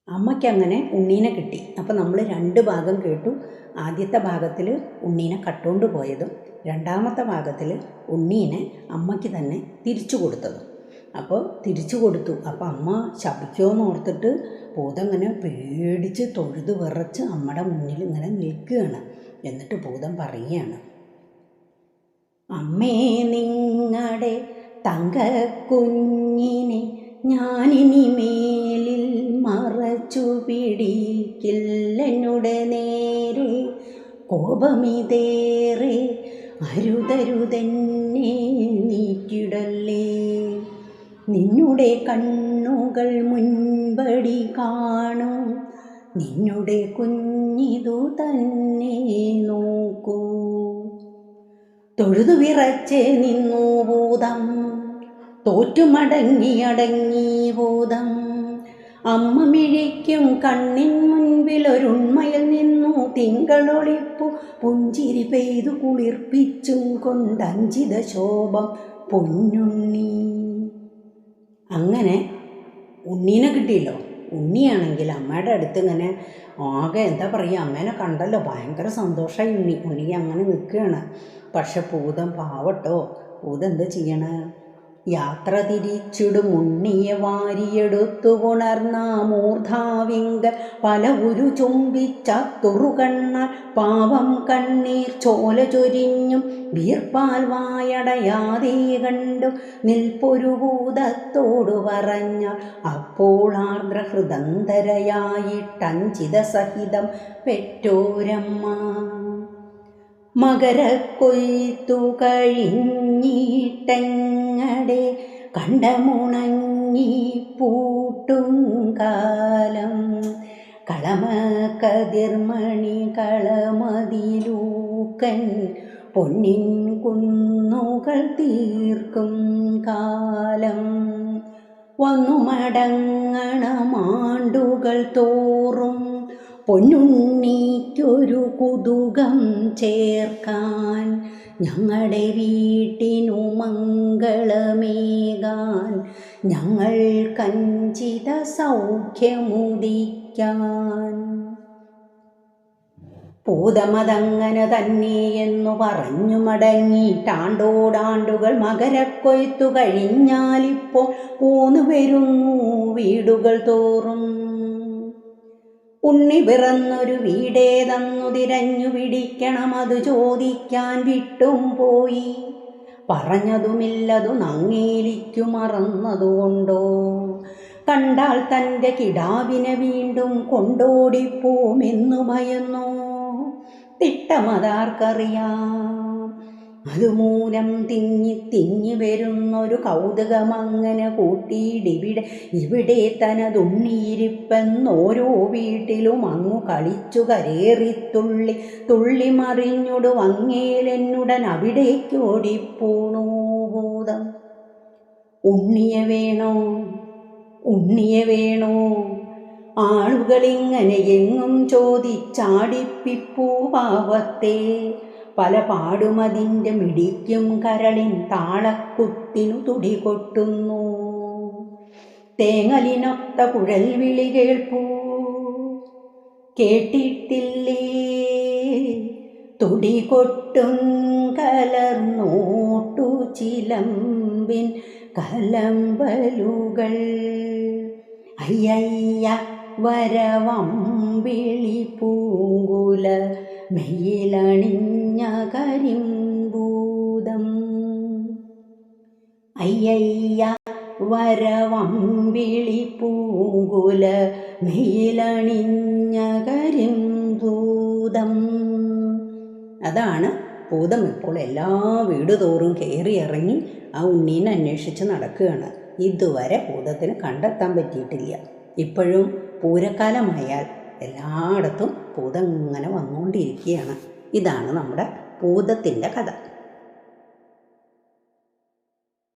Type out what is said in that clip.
അമ്മയ്ക്ക് അങ്ങനെ ഉണ്ണീനെ കിട്ടി. അപ്പം നമ്മൾ 2 ഭാഗം കേട്ടു. ആദ്യത്തെ ഭാഗത്തിൽ ഉണ്ണീനെ കട്ടുകൊണ്ട് പോയതും രണ്ടാമത്തെ ഭാഗത്തിൽ ഉണ്ണീനെ അമ്മയ്ക്ക് തന്നെ തിരിച്ചു കൊടുത്തതും. അപ്പോൾ തിരിച്ചു കൊടുത്തു. അപ്പോൾ അമ്മ ശപിക്കുമോയെന്ന് ഓർത്തിട്ട് ഭൂതം ഇങ്ങനെ പേടിച്ച് തൊഴുത് വിറച്ച് അമ്മയുടെ മുന്നിൽ ഇങ്ങനെ നിൽക്കുകയാണ്. എന്നിട്ട് ഭൂതം പറയുകയാണ്, അമ്മേ നിങ്ങളുടെ തങ്കക്കുഞ്ഞിനെ ഞാനിനി മേലിൽ മറച്ചു പിടിക്കില്ലെന്നുടെ നേരെ കോപമിതേറെ അരുതരുതെന്നെ നീക്കിടല്ലേ. നിന്നുടെ കണ്ണുകൾ മുൻപടി കാണും, നിന്നുടെ കുഞ്ഞിതു തന്നെ നോക്കൂ. തൊഴുതു വിറച്ച് നിന്നു ഭൂതം, തോറ്റുമടങ്ങി ഭൂതം. അമ്മ മിഴിക്കും കണ്ണിൻ മുൻപിൽ ഒരുണ്മയിൽ നിന്നു തിങ്കളൊളിപ്പു പുഞ്ചിരി പെയ്തു കുളിർപ്പിച്ചും കൊണ്ടഞ്ചിത ശോഭം പൊന്നുണ്ണി. അങ്ങനെ ഉണ്ണീനെ കിട്ടിയല്ലോ. ഉണ്ണിയാണെങ്കിൽ അമ്മയുടെ അടുത്ത് ഇങ്ങനെ ആകെ എന്താ പറയുക, അമ്മേനെ കണ്ടല്ലോ ഭയങ്കര സന്തോഷമായി. ഉണ്ണി അങ്ങനെ നിൽക്കുകയാണ്. പക്ഷെ ഭൂതം പാവട്ടോ, ഭൂതം എന്താ ചെയ്യണ, യാത്ര തിരിച്ചിടും ഉണ്ണിയെ വാരിയെടുത്തു പുണർന്ന മൂർധാവിങ്ക പല ഉരു ചുംബിച്ച തുറുകണ്ണാൽ പാവം കണ്ണീർ ചോല ചൊരിഞ്ഞും വീർപ്പാൽ വായടയാതെ കണ്ടു നിൽപ്പൊരു ഭൂതത്തോടു പറഞ്ഞ അപ്പോൾ ആർദ്രഹൃദന്തരയായിട്ടഞ്ചിത സഹിതം പെറ്റോരമ്മ. മകരക്കൊയ്ത്തു കഴിഞ്ഞിട്ടങ്ങടെ കണ്ടമുണങ്ങി പൂട്ടും കാലം, കളമക്കതിർമണി കളമതിലൂക്കൻ പൊന്നിൻ കുന്നുകൾ തീർക്കും കാലം, വന്നു മടങ്ങണമാണ്ടുകൾ തോറും പൊന്നുണ്ണിക്കൊരു കുതുകം ചേർക്കാൻ, ഞങ്ങളുടെ വീട്ടിനു മംഗളമേകാൻ, ഞങ്ങൾ കഞ്ചിത സൗഖ്യമുദിക്കാൻ. ഭൂതമതങ്ങനെ തന്നെയെന്നു പറഞ്ഞു മടങ്ങിയിട്ടാണ്ടോടാണ്ടുകൾ മകരക്കൊയ്ത്തു കഴിഞ്ഞാലിപ്പോൾ പോന്നു വരുന്നു വീടുകൾ തോറും. ഉണ്ണി പിറന്നൊരു വീടേതെന്നു തിരഞ്ഞു പിടിക്കണം, അത് ചോദിക്കാൻ വിട്ടും പോയി. പറഞ്ഞതുമില്ലതു നങ്ങേലിക്കു മറന്നതുകൊണ്ടോ, കണ്ടാൽ തൻ്റെ കിടാവിനെ വീണ്ടും കൊണ്ടോടിപ്പോമെന്നു ഭയന്നോ, തിട്ടമതാർക്കറിയാം. അതുമൂലം തിങ്ങി വരുന്നൊരു കൗതുകമങ്ങനെ കൂട്ടിയിടിവിടെ ഇവിടെ തനതുണ്ണിയിരിപ്പെന്നോരോ വീട്ടിലും അങ്ങു കളിച്ചു കരേറിത്തുള്ളി തുള്ളി മറിഞ്ഞൊടു വങ്ങേലെന്നുടൻ അവിടേക്കോടിപ്പോണു ഭൂതം. ഉണ്ണിയെ വേണോ ആളുകളിങ്ങനെ എങ്ങും ചോദിച്ചാടിപ്പിപ്പൂ പാവത്തെ. പല പാടുമതിൻ്റെ മിടിക്കും കരളിൻ താളക്കുത്തിനു തുടികൊട്ടുന്നു. തേങ്ങലിനൊത്ത കുഴൽ വിളി കേൾപ്പൂ കേട്ടിട്ടില്ലേ, തുടികൊട്ടും കലർന്നോട്ടു ചിലമ്പിൻ കലമ്പലുകൾ. അയ്യയ്യ വരവമ്പിളി പൂങ്കുല മെയ്യിലണിഞ്ഞ കരിമ്പൂതം. അയ്യയ്യ വരവമ്പിളി പൂങ്കുല മെയ്യിലണിഞ്ഞ കരിമ്പൂതം. അതാണ് ഭൂതം ഇപ്പോൾ എല്ലാ വീടുതോറും കയറി ഇറങ്ങി ആ ഉണ്ണീനെ അന്വേഷിച്ച് നടക്കുകയാണ്. ഇതുവരെ ഭൂതത്തിന് കണ്ടെത്താൻ പറ്റിയിട്ടില്ല. ഇപ്പോഴും പൂരക്കാലമായാൽ എല്ലായിടത്തും ഭൂതം ഇങ്ങനെ വന്നുകൊണ്ടിരിക്കുകയാണ്. ഇതാണ് നമ്മുടെ ഭൂതത്തിൻ്റെ കഥ.